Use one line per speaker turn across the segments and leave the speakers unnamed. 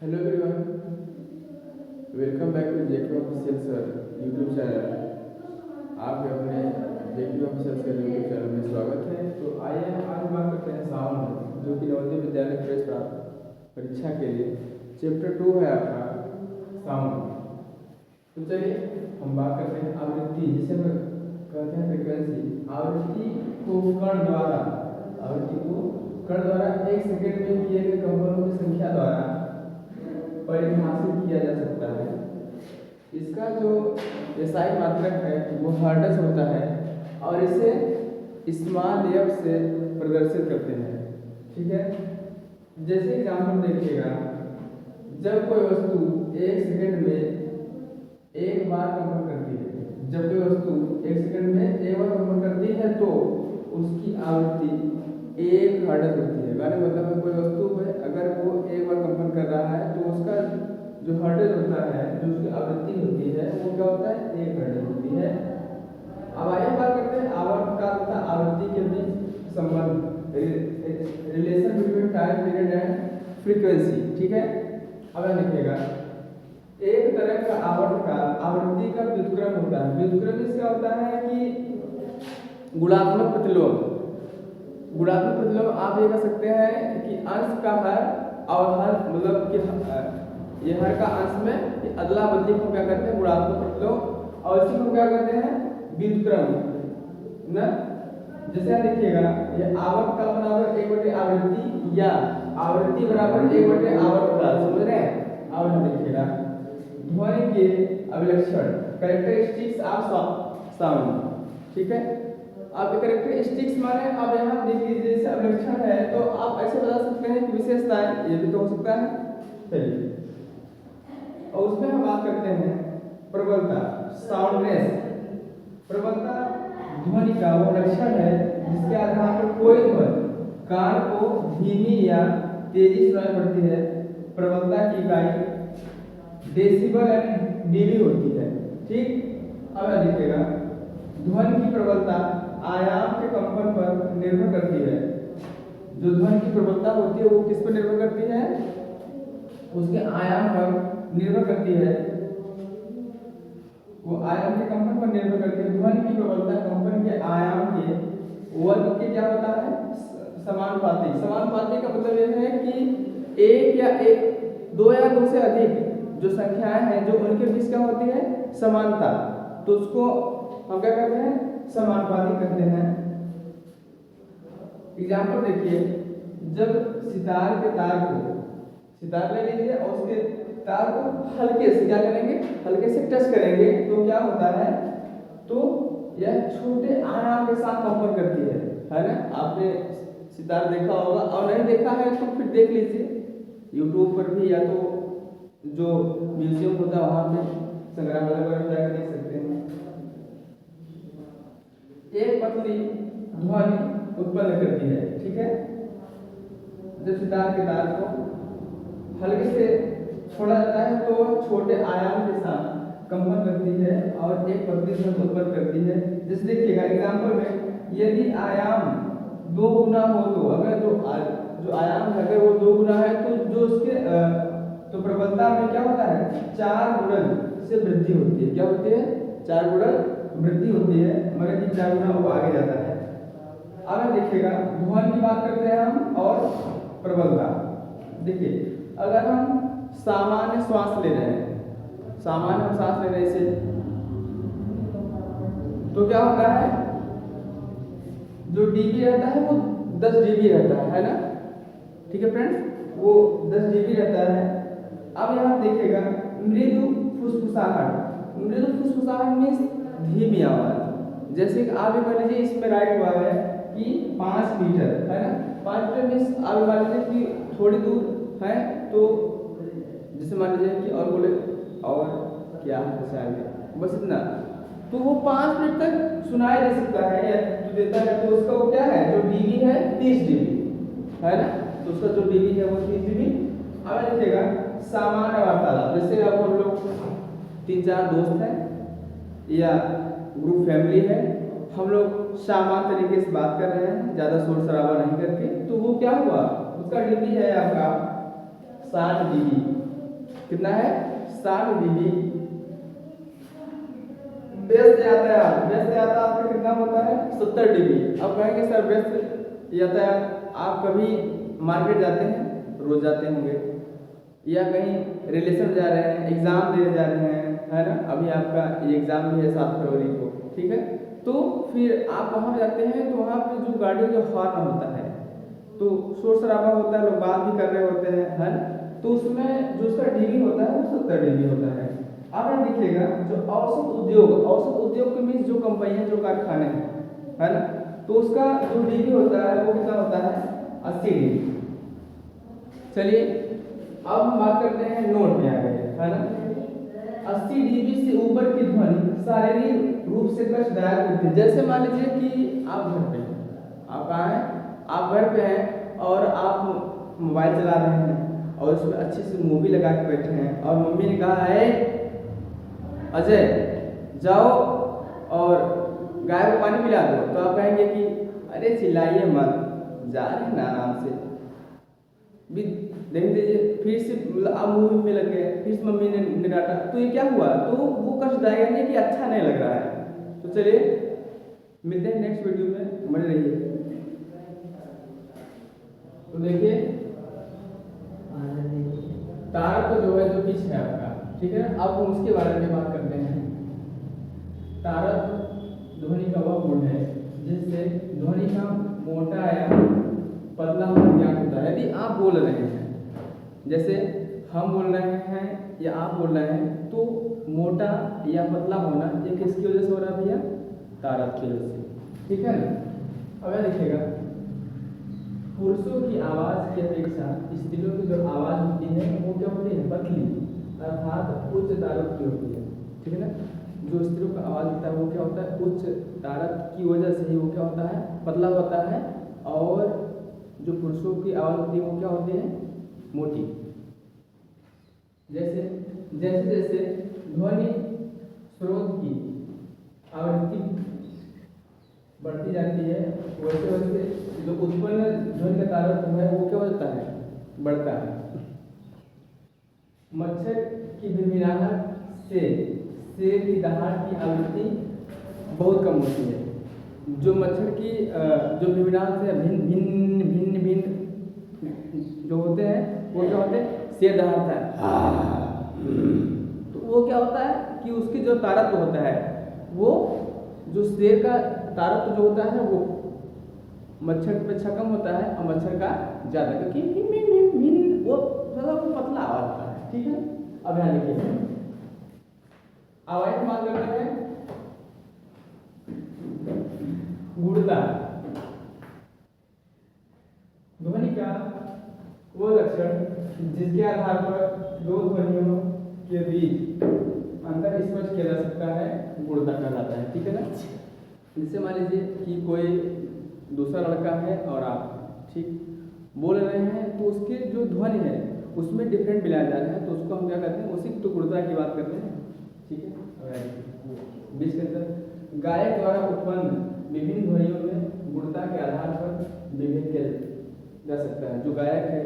Hello everyone, welcome back to JK official sir YouTube channel. आपके अपने JK official sir YouTube channel में स्वागत है। तो आइए हम आज बात करते हैं साउंड, जो कि नवोदय विद्यालय प्रवेश परीक्षा के लिए चैप्टर 2 है आपका साउंड। तो चलिए हम बात करते हैं आवृत्ति, जिसे हम कहते हैं फ्रीक्वेंसी। आवृत्ति को कण द्वारा 1 सेकंड में किए गए कंपनों की संख्या द्वारा परिभाषित किया जा सकता है। इसका जो एसआई मात्रक है वो हर्ट्ज होता है और इसे स्मॉल एफ से प्रदर्शित करते हैं। ठीक है, जैसे एग्जाम्पल देखिएगा, जब कोई वस्तु 1 सेकंड में एक बार कंपन करती है, जब कोई वस्तु 1 सेकंड में एक बार कंपन करती है तो उसकी आवृत्ति 1 हर्ट्ज होती है। मतलब है कोई वस्तु है, अगर वो एक बार कंपन कर रहा है तो उसका जो हर्ट्ज होता है, जो उसकी आवृत्ति होती है, वो क्या होता है, 1 हर्ट्ज होती है। अब आइए बात करते हैं आवर्त का तथा आवृत्ति के बीच संबंध, relation between time period and frequency. ठीक है, अब लिखिएगा, एक तरह का आवर्त का आवृत्ति का व्युत्क्रम होता है। व्युत्क्रम इसका होता है कि गुणात्मक प्रतिलोम। गुणात्मक प्रतिलोम आप ये कह सकते हैं कि अंश का हर और हर, मतलब कि ये हर का अंश में अदला बदली को क्या करते हैं, गुणात्मक प्रतिलोम, और इसी को क्या करते हैं, व्युत्क्रम ना। जैसे देखिएगा, ये आवर्त का बराबर 1/आवृत्ति या आवृत्ति बराबर 1/आवर्त काल, समझ रहे हैं। अब देखिएगा, ध्वनि के अभिलक्षण, कैरेक्टरिस्टिक्स ऑफ साउंड। ठीक है, अब कैरेक्टरिस्टिक्स माने, अब यहाँ देख लीजिए, जैसे अभिलक्षण है तो आप ऐसे बता सकते हैं कि विशेषताएं, ये भी तो हो सकता है। चलिए, और उसमें हम बात करते हैं प्रबलता, साउंडनेस। प्रबलता ध्वनि का वो लक्षण है जिसके आधार पर कोई ध्वनि कान को धीमी या तेजी सुनाई पड़ती है। प्रबलता की इकाई डेसिबल एंड डीबी होती है। ठीक, अब देखिएगा, ध्वनि की प्रबलता आयाम के कंपन पर निर्भर करती है। जो ध्वनि की प्रबलता होती है वो किस पर निर्भर करती है, उसके आयाम पर निर्भर करती है, वो आयाम के कंपन पर निर्भर करती है। ध्वनि की प्रबलता कंपन के आयाम के वर्ग के क्या होता है, समानुपाती। समानुपाती का मतलब यह है कि एक या दो या दो से अधिक जो संख्याएं हैं, जो उनके बीच क्या होती है, समानता, तो उसको हम क्या कहते हैं, समानुपाती कहते हैं। एग्जाम्पल देखिए, जब सितार के तार को, सितार ले लीजिए और उसके तार को हल्के से क्या करेंगे, हल्के से टच करेंगे तो क्या होता है, तो यह छोटे आयाम के साथ कंपन करती है ना। आपने सितार देखा होगा, और नहीं देखा है तो फिर देख लीजिए यूट्यूब पर भी, या तो जो म्यूजियम होता है वहां पे, संग्रहालय वगैरह जाकर देख सकते हैं। एक पतली ध्वनि उत्पन्न करती है। ठीक है, जब सितार के तार को हल्के से छोड़ा जाता है तो छोटे आयाम के साथ कंपन करती है और एक पतली ध्वनि उत्पन्न करती है। जैसे देखिएगा एग्जाम्पल में, यदि आयाम 2 गुना हो तो, अगर जो आयाम है अगर वो 2 गुना है तो जो उसके तो प्रबलता में क्या होता है, 4 गुणन से वृद्धि होती है। क्या होती है, 4 गुणन वृद्धि होती है, मगर कि 4 गुना वो आगे जाता है। अब देखिएगा, ध्वनि की बात करते हैं हम और प्रबलता। देखिए, अगर हम सामान्य श्वास ले रहे हैं, सामान्य हम सांस ले रहे से, तो क्या होता है, जो डीबी रहता है वो 10 डीबी रहता है ना। ठीक है फ्रेंड्स, वो 10 डीबी रहता है। अब यहाँ देखिएगा, मृदु फुसफुसाहट। मृदु फुसफुसाहट मीन्स धीमी आवाज। जैसे कि आप मान लीजिए, इसमें राइट हुआ है कि 5 मीटर है ना, 5 मीटर मीन्स आप मान लीजिए कि थोड़ी दूर है, तो जैसे मान लीजिए कि और बोले और क्या बस इतना, तो वो 5 मिनट तक सुनाई दे सकता है या देता है। तो उसका वो क्या है, जो डीबी है 30 डीबी है ना, तो उसका जो डीबी है वो 30 डीबी। अब देखिएगा, सामान्य वार्तालाप, जैसे अब हम लोग 3-4 दोस्त हैं या ग्रुप फैमिली है, हम लोग सामान्य तरीके से बात कर रहे हैं, ज्यादा शोर शराबा नहीं करके, तो वो क्या हुआ, उसका डीबी है आपका 60 डीबी। कितना है 60 dB। व्यस्त यातायात का कितना होता है 70 dB। अब कहेंगे सर व्यस्त यातायात आप कभी मार्केट जाते हैं, रोज जाते होंगे, या कहीं रिलेशन जा रहे हैं, एग्जाम देने जा रहे हैं, है ना, अभी आपका एग्जाम भी है 7 फरवरी को, ठीक है। तो फिर आप वहाँ जाते हैं तो वहाँ पे जो गाड़ी का हॉर्न होता है तो शोर शराबा होता है, लोग बात भी कर रहे होते हैं, है ना, तो उसमें जो उसका डीबी होता है वो 70 dB होता है। अब यहाँ देखिएगा जो औसत उद्योग के मीन्स जो कंपनियां जो कारखाने हैं, है ना, तो उसका जो डीबी होता है वो कितना होता है 80 dB। चलिए अब हम बात करते हैं नोट में आ गए, है ना। 80 dB से ऊपर की ध्वनि शारीरिक रूप से कष्टदायक होती है। जैसे मान लीजिए कि आप घर पे हैं, आप कहाँ हैं, आप घर पे हैं और आप मोबाइल चला रहे हैं और उसमें अच्छे से मूवी लगा के बैठे हैं और मम्मी ने कहा है अजय जाओ और गाय को पानी पिला दो, तो आप कहेंगे कि अरे चिल्लाइए मत, जा रहे हैं ना आराम से, भी देख दीजिए। फिर से आप मूवी में लग गए, फिर से मम्मी ने डांटा, तो ये क्या हुआ, तो वो कष्टदायक नहीं कि अच्छा नहीं लग रहा है। तो चलिए मिलते हैं नेक्स्ट वीडियो में, बने रहिए। तो देखिए तारक तो जो है जो पिच है आपका, ठीक है। अब हम उसके बारे में बात करते हैं। तारक ध्वनि का वह गुण है जिससे ध्वनि का मोटा या पतला होना ज्ञात होता है। यदि आप बोल रहे हैं, जैसे हम बोल रहे हैं या आप बोल रहे हैं, तो मोटा या पतला होना ये किसकी वजह से हो रहा है भैया, तारक की वजह से, ठीक है ना। अब यह देखिएगा पुरुषों की आवाज़ की अपेक्षा स्त्रियों की जो आवाज़ होती है वो क्या होती है, पतली, अर्थात उच्च तारक की होती है, ठीक है ना। जो स्त्रियों का आवाज़ होता है वो क्या होता है, उच्च तारक की वजह से ही वो क्या होता है, पतला होता है, और जो पुरुषों की आवाज़ होती है वो क्या होती है, मोटी। जैसे जैसे जैसे ध्वनि स्रोत की आवृत्ति बढ़ती जाती है वैसे वैसे जो उत्पन्न ध्वनि का तारक है वो क्या होता है, बढ़ता है। मच्छर की भिनभिनाहट से शेर की दहाड़ की आवृत्ति बहुत कम होती है। जो मच्छर की जो भिनभिनाहट से भिन्न भिन्न भिन्न भिन्न जो होते हैं वो क्या होते हैं, शेर दहाड़ता है, तो वो क्या होता है कि उसकी जो तारक होता है वो जो शेर का तारक जो होता है वो मच्छर की अपेक्षा कम होता है और मच्छर का ज़्यादा, क्योंकि भिन भिन भिन भिन वो थोड़ा पतला आवाज होता है, ठीक है। अब यहाँ देखिए आवाज बात करते हैं गुणता। ध्वनि का वो लक्षण जिसके आधार पर दो ध्वनियों के बीच अंतर स्पष्ट किया जा सकता है गुणता कहलाता है, ठीक है ना। जैसे मान लीजिए कि कोई दूसरा लड़का है और आप ठीक बोल रहे हैं तो उसके जो ध्वनि है उसमें डिफरेंट मिलाया जा रहा है, तो उसको हम क्या करते हैं, उसी तो गुणता की बात करते हैं, ठीक है। बीच के अंदर गायक द्वारा उत्पन्न विभिन्न ध्वनियों में गुणता के आधार पर विभेद किया जा सकता है। जो गायक है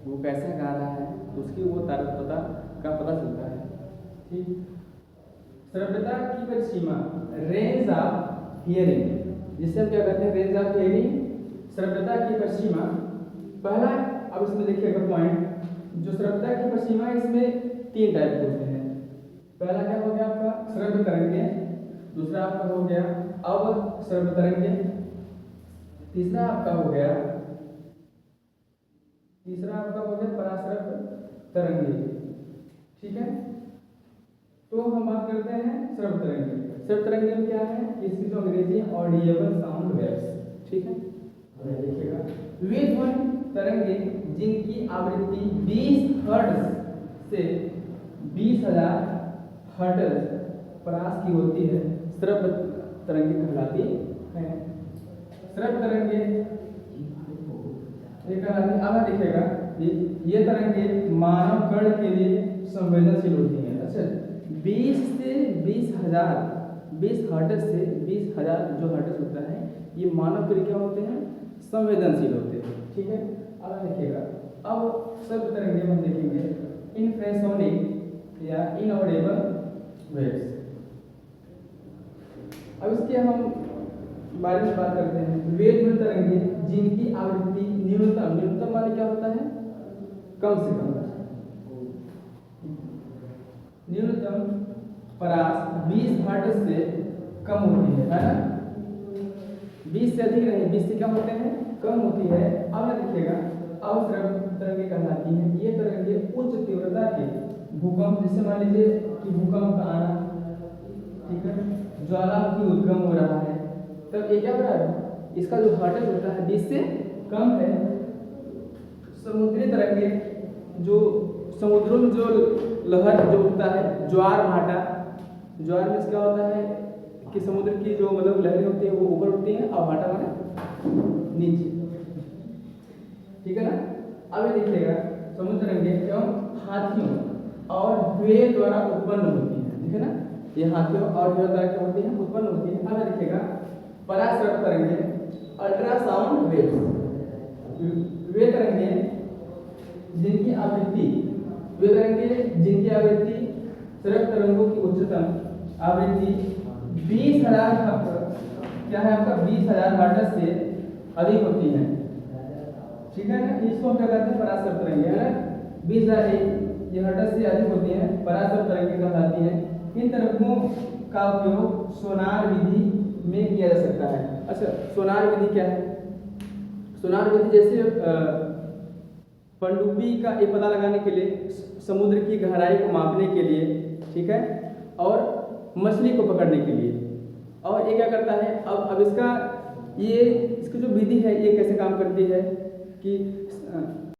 वो कैसा गा रहा है उसकी वो तारकता का पता चलता है, ठीक। श्रव्यता की परिसीमा रेंज ऑफ हियरिंग, जिसे हम क्या कहते हैं, रेंज ऑफ हियरिंग, श्रव्यता की परिसीमा। पहला, अब इसमें देखिएगा पॉइंट, जो श्रव्यता की परिसीमा है इसमें 3 टाइप होते हैं। पहला क्या हो गया आपका श्रव्य तरंगे, दूसरा आपका हो गया अवश्रव्य तरंगे, तीसरा आपका हो गया पराश्रव्य तरंगे, ठीक है। तो हम बात करते हैं श्रव्य तरंगे। श्रव्य तरंगे में क्या है, इसकी जो अंग्रेजी है ऑडिएबल साउंड वेव्स, ठीक है। देखिएगा वे ध्वनि तरंगे जिनकी आवृत्ति 20 हर्ट्ज से 20,000 हर्ट्ज परास की होती है श्रव्य तरंगे कहलाती है। श्रव्य तरंगे अब देखिएगा ये तरंगे मानव कर्ण के लिए संवेदनशील होती हैं। अच्छा 20 से 20 हर्ट्ज से 20,000 जो हर्ट्ज होता है ये मानव के लिए क्या होते हैं, संवेदनशील होते हैं, ठीक है। अब देखिएगा अब श्रव्य तरंगे हम देखेंगे इंफ्रासोनिक या इनऑडिबल वेव्स। अब इसके हम बारे में बात करते हैं। वे ध्वनि तरंगें जिनकी आवृत्ति न्यूनतम, न्यूनतम माने क्या होता है, कम से कम, न्यूनतम परास 20 हर्ट्ज से कम होती है ना, 20 से अधिक नहीं, 20 से क्या होते हैं, कम होती है। अब यह देखिएगा, अवस्रव तरंगें कहलाती हैं। ये तरंगें उच्च तीव्रता के भूकंप, जैसे मान लीजिए कि भूकंप का आना, ठीक है, ज्वालामुखी उद्गम हो रहा है, तब ये क्या हो रहा है, इसका जो हर्ट्ज होता है 20 से कम है। समुद्री तरंगें, जो समुद्रों में जो लहर जो उठता है, ज्वार भाटा, ज्वार में क्या होता है कि समुद्र की जो मतलब लहरें होती है वो ऊपर उठती हैं और भाटा माने नीचे, ठीक है ना। अब ये देखिएगा, समुद्र तरंगें एवं हाथियों और हुए द्वारा उत्पन्न होती है, ठीक है ना, ये हाथियों और हुए द्वारा क्या होती है, उत्पन्न होती है। अब देखिएगा, पराश्रव तरंगें, अल्ट्रासाउंड वेव्स, वे तरंगें जिनकी आवृत्ति, वे तरंगें जिनकी आवृत्ति श्रव्य तरंगों की उच्चतम आवृत्ति 20,000 क्या है आपका, 20,000 हर्ट्ज से अधिक होती है, ठीक है ना। इसको हम क्या कहते हैं, पराश्रव तरंगें, है ना, 20,000 ये हर्ट्ज से अधिक होती हैं, पराश्रव तरंगें कहलाती हैं। इन तरंगों का उपयोग सोनार विधि में किया जा सकता है। अच्छा, सोनार विधि क्या है? सोनार विधि जैसे पनडुब्बी का ये पता लगाने के लिए, समुद्र की गहराई को मापने के लिए, ठीक है, और मछली को पकड़ने के लिए। और ये क्या करता है, अब इसका जो विधि है ये कैसे काम करती है कि